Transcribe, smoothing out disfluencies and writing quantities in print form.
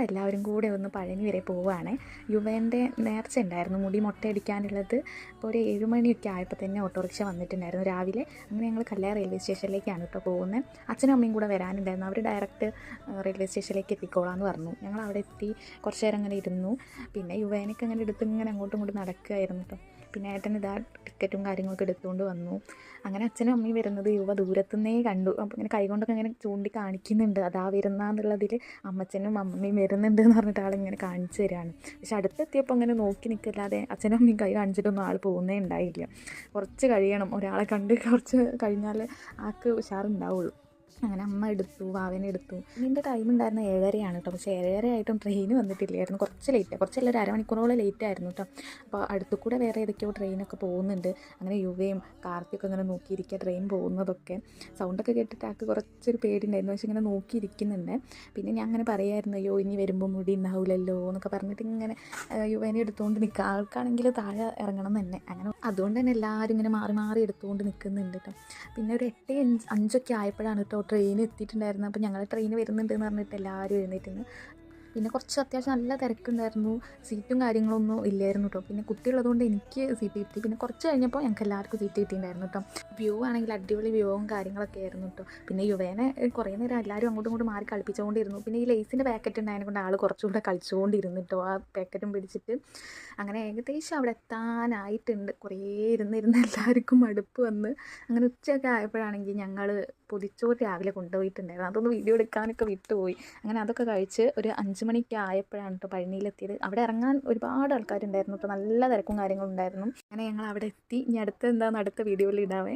ഞങ്ങളെല്ലാവരും കൂടെ ഒന്ന് പഴനി വരെ പോവുകയാണ്. യുവേൻ്റെ നേർച്ച ഉണ്ടായിരുന്നു മുടി മൊട്ടയടിക്കാനുള്ളത്. അപ്പോൾ ഒരു 7 മണിയൊക്കെ ആയപ്പോൾ തന്നെ ഓട്ടോറിക്ഷ വന്നിട്ടുണ്ടായിരുന്നു രാവിലെ. അങ്ങനെ ഞങ്ങൾ കല്ലാർ റെയിൽവേ സ്റ്റേഷനിലേക്കാണ് കേട്ടോ പോകുന്നത്. അച്ഛനും അമ്മയും കൂടെ വരാനുണ്ടായിരുന്നു. അവർ ഡയറക്റ്റ് റെയിൽവേ സ്റ്റേഷനിലേക്ക് എത്തിക്കോളാമെന്ന് പറഞ്ഞു. ഞങ്ങൾ അവിടെ എത്തി കുറച്ച് നേരം അങ്ങനെ ഇരുന്നു. പിന്നെ യുവേനൊക്കെ അങ്ങനെ എടുത്ത് ഇങ്ങനെ അങ്ങോട്ടും ഇങ്ങോട്ടും നടക്കുകയായിരുന്നു കേട്ടോ. പിന്നെ ഏട്ടൻ ഇതാ ടിക്കറ്റും കാര്യങ്ങളൊക്കെ എടുത്തുകൊണ്ട് വന്നു. അങ്ങനെ അച്ഛനും അമ്മയും വരുന്നത് യുവ ദൂരത്തുനിന്നേ കണ്ടു. അപ്പോൾ ഇങ്ങനെ കൈകൊണ്ടൊക്കെ ഇങ്ങനെ ചൂണ്ടി കാണിക്കുന്നുണ്ട്, അതാ വരുന്നതെന്നുള്ളതിൽ. അമ്മച്ചനും അമ്മയും വരുന്നുണ്ട് എന്ന് പറഞ്ഞിട്ട് ആളിങ്ങനെ കാണിച്ചു തരികയാണ്. പക്ഷെ അടുത്തെത്തിയപ്പോൾ അങ്ങനെ നോക്കി നിൽക്കില്ലാതെ അച്ഛനും അമ്മയും കൈ കാണിച്ചിട്ടൊന്നും ആൾ പോകുന്നേ ഉണ്ടായില്ല. കുറച്ച് കഴിയണം, ഒരാളെ കണ്ട് കുറച്ച് കഴിഞ്ഞാൽ ആൾക്ക് ഉഷാറുണ്ടാവുള്ളൂ. അങ്ങനെ അമ്മ എടുത്തു, വാവനെ എടുത്തു. ഇതിൻ്റെ ടൈം ഉണ്ടായിരുന്ന 7:30 കേട്ടോ. പക്ഷേ 7:30 ആയിട്ടും ട്രെയിൻ വന്നിട്ടില്ലായിരുന്നു. കുറച്ച് ലേറ്റ്, കുറച്ചല്ല, ഒരു അരമണിക്കൂറോളം ലേറ്റ് ആയിരുന്നു കേട്ടോ. അപ്പോൾ അടുത്തു കൂടെ വേറെ ഏതൊക്കെയോ ട്രെയിനൊക്കെ പോകുന്നുണ്ട്. അങ്ങനെ യുവയും കാർത്തിയൊക്കെ ഇങ്ങനെ നോക്കിയിരിക്കുക ട്രെയിൻ പോകുന്നതൊക്കെ. സൗണ്ടൊക്കെ കേട്ടിട്ട് ആൾക്ക് കുറച്ചൊരു പേടിയുണ്ടായിരുന്നു. പക്ഷെ ഇങ്ങനെ നോക്കിയിരിക്കുന്നുണ്ട്. പിന്നെ ഞാൻ അങ്ങനെ പറയായിരുന്നു, അയ്യോ ഇനി വരുമ്പോൾ മുടി ഉണ്ടാവില്ലല്ലോ എന്നൊക്കെ പറഞ്ഞിട്ട് ഇങ്ങനെ യുവനെ എടുത്തുകൊണ്ട് നിൽക്കുക. ആൾക്കാണെങ്കിൽ താഴെ ഇറങ്ങണം തന്നെ. അങ്ങനെ അതുകൊണ്ട് തന്നെ എല്ലാവരും ഇങ്ങനെ മാറി മാറി എടുത്തുകൊണ്ട് നിൽക്കുന്നുണ്ട് കേട്ടോ. പിന്നെ ഒരു 8:05 ആയപ്പോഴാണ് കേട്ടോ ട്രെയിൻ എത്തിയിട്ടുണ്ടായിരുന്നു. അപ്പോൾ ഞങ്ങൾ ട്രെയിൻ വരുന്നുണ്ടെന്ന് പറഞ്ഞിട്ട് എല്ലാവരും എഴുന്നേറ്റിരുന്നു. പിന്നെ കുറച്ച് അത്യാവശ്യം നല്ല തിരക്കുണ്ടായിരുന്നു. സീറ്റും കാര്യങ്ങളൊന്നും ഇല്ലായിരുന്നു കേട്ടോ. പിന്നെ കുട്ടിയുള്ളതുകൊണ്ട് എനിക്ക് സീറ്റ് കിട്ടി. പിന്നെ കുറച്ച് കഴിഞ്ഞപ്പോൾ ഞങ്ങൾക്ക് എല്ലാവർക്കും സീറ്റ് കിട്ടിയിട്ടുണ്ടായിരുന്നു കേട്ടോ. വ്യൂ ആണെങ്കിൽ അടിപൊളി വ്യൂവും കാര്യങ്ങളൊക്കെ ആയിരുന്നു കേട്ടോ. പിന്നെ യുവേനെ കുറേ നേരം എല്ലാവരും അങ്ങോട്ടും ഇങ്ങോട്ടും മാറി കളിപ്പിച്ചുകൊണ്ടിരുന്നു. പിന്നെ ഈ ലേസിൻ്റെ പാക്കറ്റ് ഉണ്ടായതിനെ കൊണ്ട് ആൾ കുറച്ചുകൂടെ കളിച്ചുകൊണ്ടിരുന്നു കേട്ടോ, ആ പാക്കറ്റും പിടിച്ചിട്ട്. അങ്ങനെ ഏകദേശം അവിടെ എത്താനായിട്ടുണ്ട്. കുറേ ഇരുന്നിരുന്ന് എല്ലാവർക്കും മടുപ്പ് വന്ന്. അങ്ങനെ ഉച്ചയൊക്കെ ആയപ്പോഴാണെങ്കിൽ ഞങ്ങൾ പൊതിച്ചോറ് രാവിലെ കൊണ്ടുപോയിട്ടുണ്ടായിരുന്നു. അതൊന്ന് വീഡിയോ എടുക്കാനൊക്കെ വിട്ടുപോയി. അങ്ങനെ അതൊക്കെ കഴിച്ച് ഒരു 5 മണിയൊക്കെ ആയപ്പോഴാണ് കേട്ടോ പഴനിയിലെത്തിയത്. അവിടെ ഇറങ്ങാൻ ഒരുപാട് ആൾക്കാരുണ്ടായിരുന്നു കേട്ടോ. നല്ല തിരക്കും കാര്യങ്ങളും ഉണ്ടായിരുന്നു. അങ്ങനെ ഞങ്ങൾ അവിടെ എത്തി. ഇനി അടുത്ത വീഡിയോയിൽ ഇടാവേ.